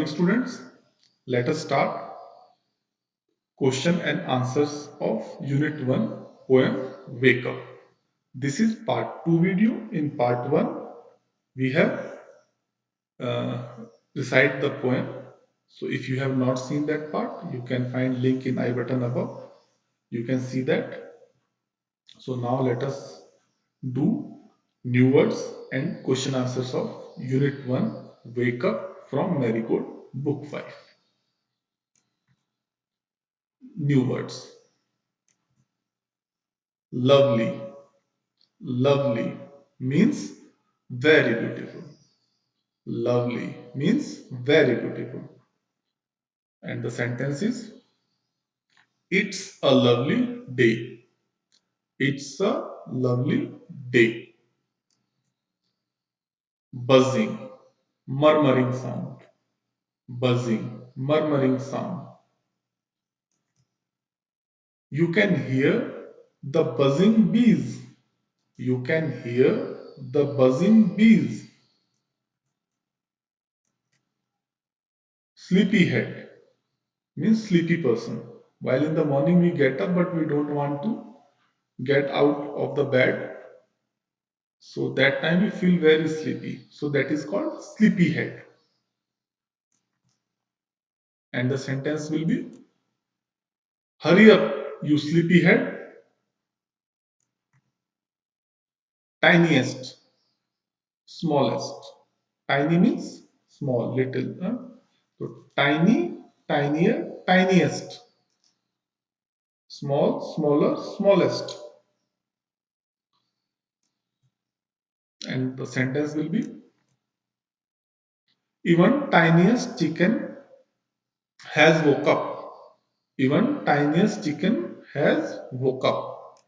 morning, students. Let us start question and answers of Unit 1 poem Wake Up. This is part 2 video. In part 1, we have uh, recite the poem. So if you have not seen that part, you can find link in I button above. You can see that. So now let us do new words and question answers of Unit 1 Wake Up from Marigold Book 5. New words. Lovely. Lovely means very beautiful. Lovely means very beautiful. And the sentence is it's a lovely day. It's a lovely day. Buzzing, murmuring sound. Buzzing, murmuring sound. You can hear the buzzing bees. You can hear the buzzing bees. Sleepyhead means sleepy person. While in the morning we get up but we don't want to get out of the bed. So that time we feel very sleepy. So that is called sleepyhead. And the sentence will be hurry up, you sleepyhead. Tiniest, smallest. Tiny means small, little. So tiny, tinier, tiniest. Small, smaller, smallest. And the sentence will be even tiniest chicken has woke up. Even tiniest chicken has woke up.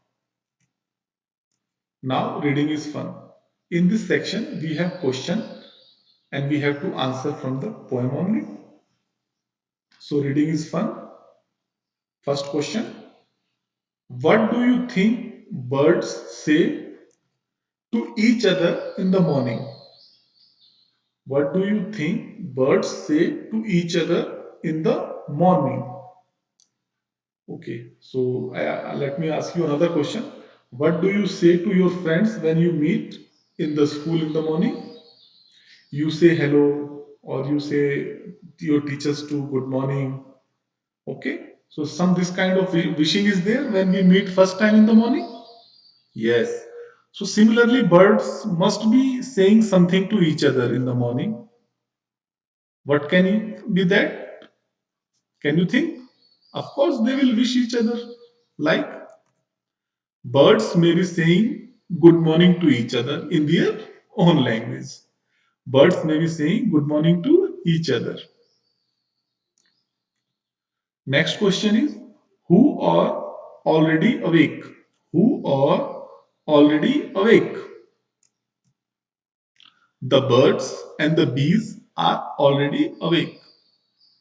Now reading is fun. In this section we have question and we have to answer from the poem only. So reading is fun. First question. What do you think birds say to each other in the morning? What do you think birds say to each other in the morning? Okay, so let me ask you another question. What do you say to your friends when you meet in the school in the morning? You say hello or you say to your teachers to good morning. Okay, so some this kind of wishing is there when we meet first time in the morning. Yes. So similarly, birds must be saying something to each other in the morning. What can it be that? Can you think? Of course, they will wish each other. Like birds may be saying good morning to each other in their own language. Birds may be saying good morning to each other. Next question is who are already awake? Who are already awake? The birds and the bees are already awake.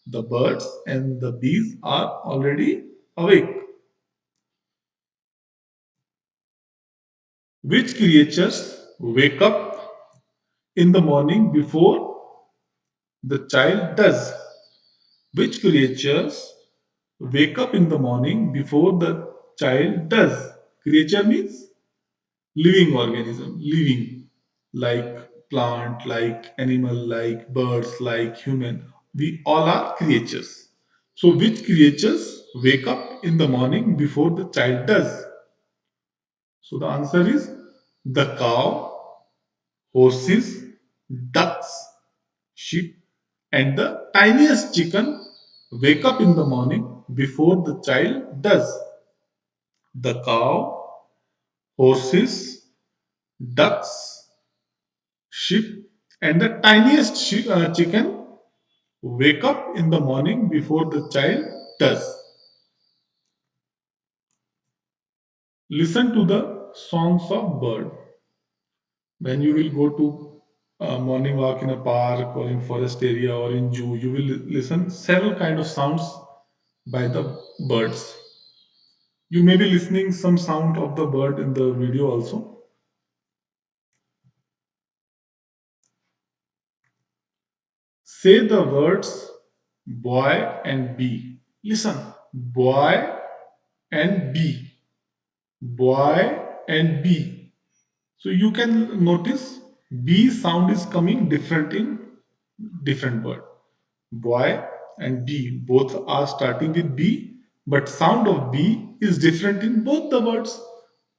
The birds and the bees are already awake. Which creatures wake up in the morning before the child does? Which creatures wake up in the morning before the child does? Creature means living organism, living like plant, like animal, like birds, like human. We all are creatures. So which creatures wake up in the morning before the child does? So the answer is the cow, horses, ducks, sheep, and the tiniest chicken wake up in the morning before the child does. The cow, horses, ducks, sheep, and the tiniest chicken wake up in the morning before the child does. Listen to the songs of bird. When you will go to a morning walk in a park or in forest area or in zoo, you will listen several kind of sounds by the birds. You may be listening some sound of the bird in the video also. Say the words boy and bee. Listen, boy and bee, boy and bee. So you can notice B sound is coming different in different word. Boy and B both are starting with B, but sound of B is different in both the words.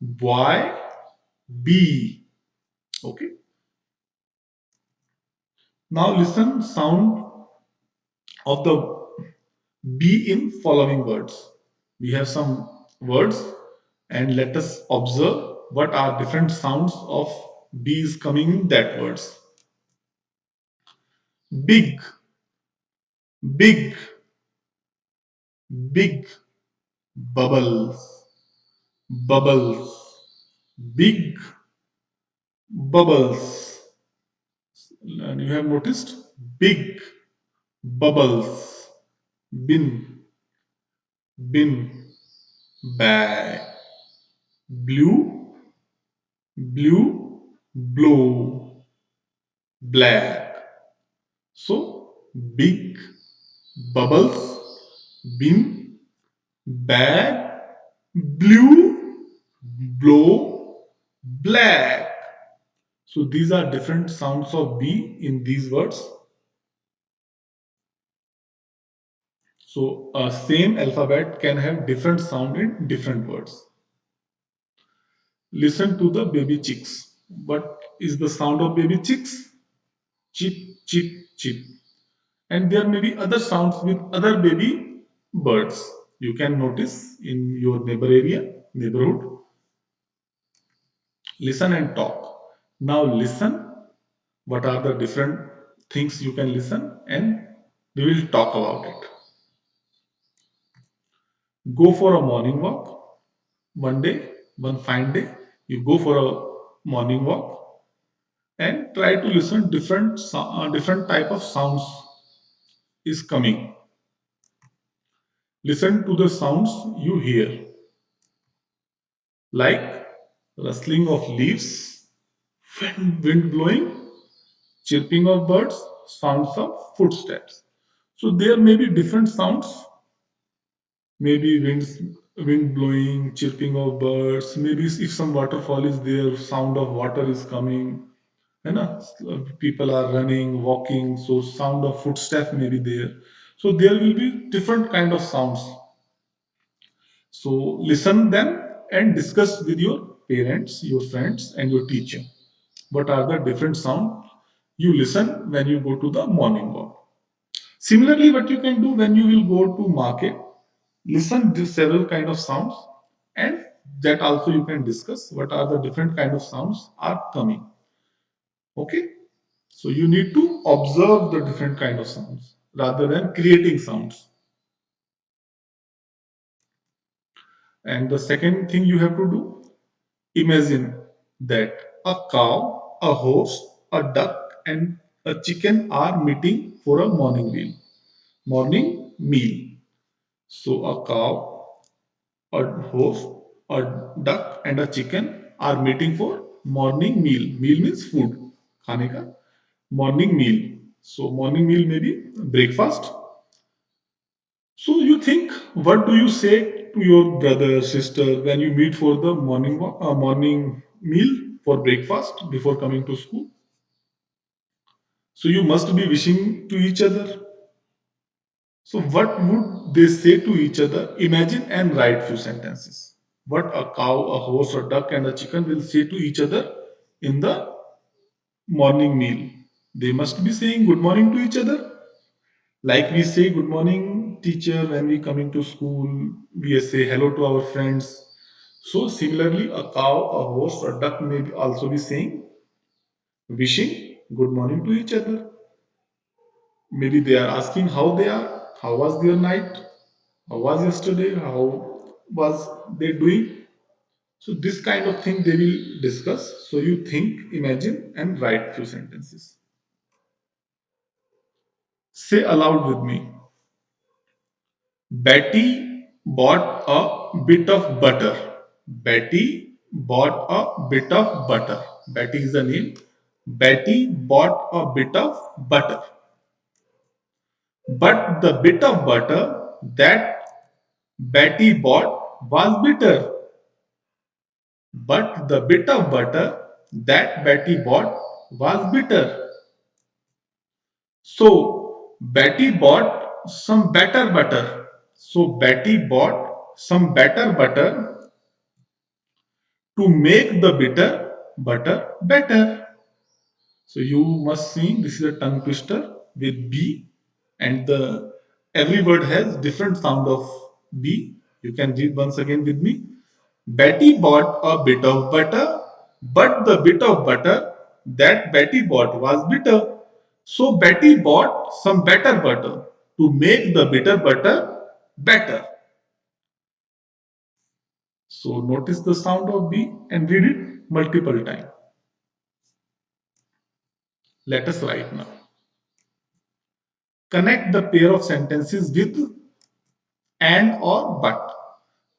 Boy, B. Okay. Now listen sound of the B in following words. We have some words and let us observe what are different sounds of B is coming in that words. Big, big, big, bubbles, bubbles, big bubbles. And you have noticed big bubbles, bin, bin, bag, blue, blue, blow, black. So big bubbles, bin, bag, blue, blow, black. So these are different sounds of B in these words. So a same alphabet can have different sound in different words. Listen to the baby chicks. What is the sound of baby chicks? Chip, chip, chip. And there may be other sounds with other baby birds. You can notice in your neighborhood. Listen and talk. Now listen. What are the different things you can listen and we will talk about it. Go for a morning walk. One day, one fine day, you go for a morning walk and try to listen different type of sounds is coming. Listen to the sounds you hear, like rustling of leaves, wind blowing, chirping of birds, sounds of footsteps. So there may be different sounds, maybe wind blowing, chirping of birds, maybe if some waterfall is there, sound of water is coming. है ना? People are running, walking, so sound of footstep may be there. So there will be different kind of sounds. So listen them and discuss with your parents, your friends, and your teacher. What are the different sound you listen when you go to the morning walk? Similarly, what you can do when you will go to market, listen to several kind of sounds, and that also you can discuss what are the different kind of sounds are coming. Okay. So you need to observe the different kind of sounds rather than creating sounds. And the second thing you have to do, imagine that a cow, a horse, a duck, and a chicken are meeting for a morning meal. Morning meal. So a cow, a horse, a duck, and a chicken are meeting for morning meal. Meal means food. खाने का morning meal. So morning meal may be breakfast. So you think, what do you say to your brother, sister when you meet for the morning meal for breakfast before coming to school? So you must be wishing to each other. So what would they say to each other? Imagine and write few sentences. What a cow, a horse, a duck, and a chicken will say to each other in the morning meal. They must be saying good morning to each other. Like we say good morning teacher when we coming to school, we say hello to our friends. So similarly a cow, a horse, a duck may also be saying wishing good morning to each other. Maybe they are asking how they are, how was their night, how was yesterday, how was they doing. So this kind of thing they will discuss. So you think, imagine and write few sentences. Say aloud with me. Betty bought a bit of butter. Betty bought a bit of butter. Betty is the name. Betty bought a bit of butter. But the bit of butter that Betty bought was bitter. But the bit of butter that Betty bought was bitter. So Betty bought some better butter. So Betty bought some better butter to make the bitter butter better. So you must see this is a tongue twister with B, and the every word has different sound of B. You can read once again with me. Betty bought a bit of butter, but the bit of butter that Betty bought was bitter. So Betty bought some better butter to make the bitter butter better. So notice the sound of B and read it multiple times. Let us write now. Connect the pair of sentences with and or but.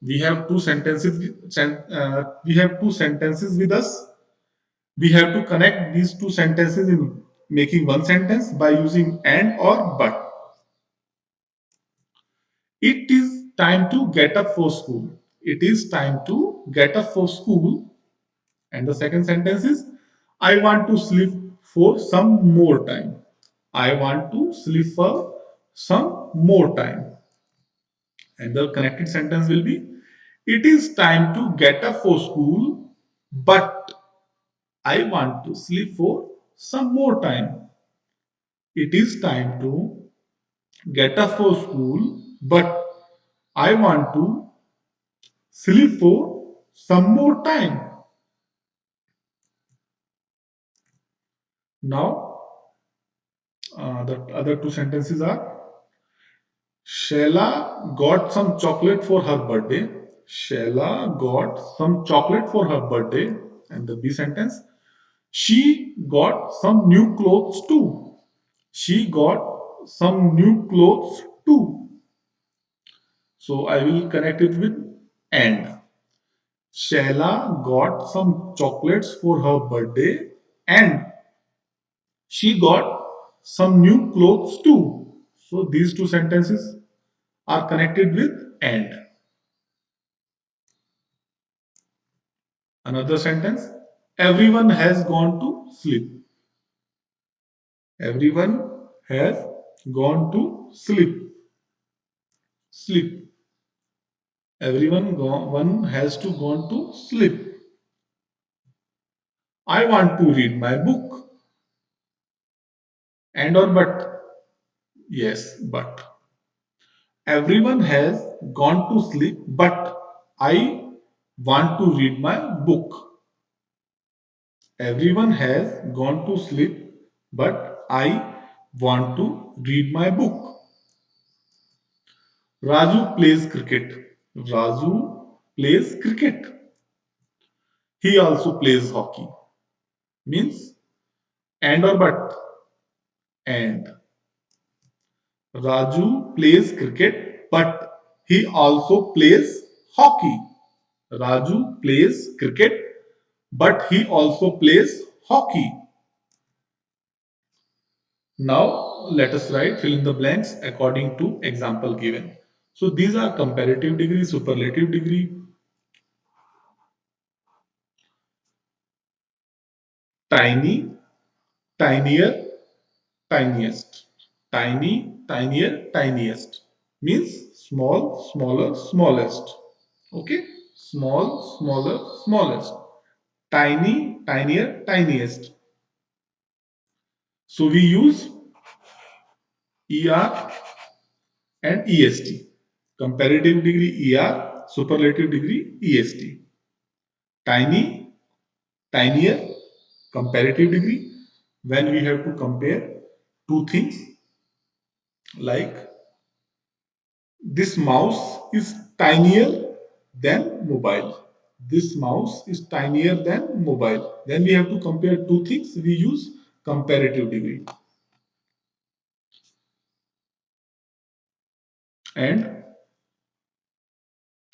We have two sentences. We have two sentences with us. We have to connect these two sentences in making one sentence by using and or but. It is time to get up for school. It is time to get up for school. And the second sentence is I want to sleep for some more time. I want to sleep for some more time. And the connected sentence will be it is time to get up for school, but I want to sleep for some more time. It is time to get up for school, but I want to sleep for some more time. Now, the other two sentences are Sheila got some chocolate for her birthday. Sheila got some chocolate for her birthday. And the B sentence, she got some new clothes too. She got some new clothes too. So I will connect it with and. Sheila got some chocolates for her birthday and she got some new clothes too. So these two sentences are connected with and. Another sentence, everyone has gone to sleep. Everyone has gone to sleep. Sleep. One has to gone to sleep. I want to read my book. And or but. Yes, but. Everyone has gone to sleep, but I want to read my book. Everyone has gone to sleep, but I want to read my book. Raju plays cricket. Raju plays cricket. He also plays hockey. Means and or but. And Raju plays cricket, but he also plays hockey. Raju plays cricket, but he also plays hockey. Now let us write fill in the blanks according to example given. So these are comparative degree, superlative degree, tiny, tinier, tiniest. Tiny, tinier, tiniest means small, smaller, smallest. Okay, small, smaller, smallest. Tiny, tinier, tiniest. So we use ER and EST. Comparative degree ER, superlative degree EST. Tiny, tinier, comparative degree when we have to compare two things like this mouse is tinier than mobile. This mouse is tinier than mobile. Then we have to compare two things. We use comparative degree. And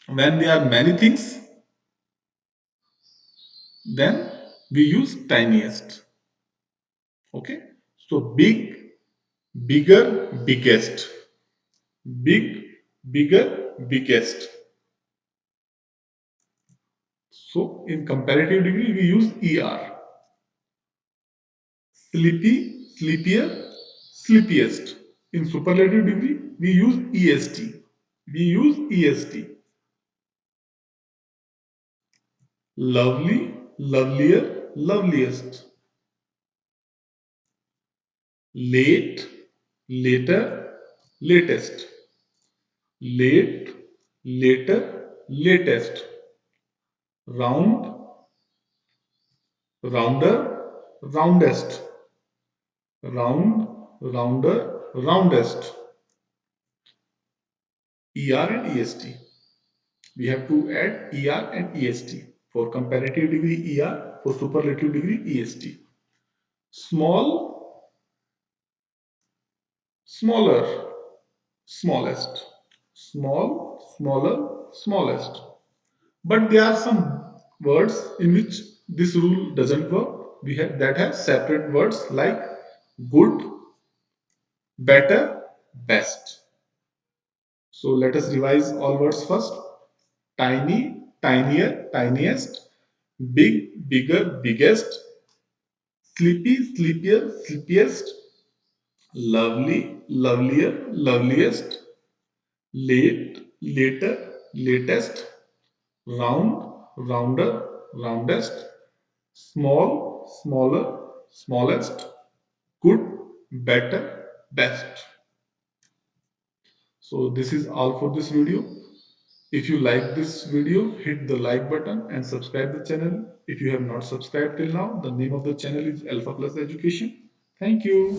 when there are many things, then we use tiniest. Okay. So big, bigger, biggest. Big, bigger, biggest. So in comparative degree, we use ER. Sleepy, sleepier, sleepiest. In superlative degree, we use EST. We use EST. Lovely, lovelier, loveliest. Late, later, latest. Late, later, latest. Round, rounder, roundest. Round, rounder, roundest. ER and EST. We have to add ER and EST. For comparative degree ER, for superlative degree EST. Small, smaller, smallest. Small, smaller, smallest. But there are some words in which this rule doesn't work. We have that have separate words like good, better, best. So let us revise all words first. Tiny, tinier, tiniest. Big, bigger, biggest. Sleepy, sleepier, sleepiest. Lovely, lovelier, loveliest. Late, later, latest. Round, rounder, roundest. Small, smaller, smallest. Good, better, best. So this is all for this video. If you like this video, hit the like button and subscribe the channel. If you have not subscribed till now, the name of the channel is Alpha Plus Education. Thank you.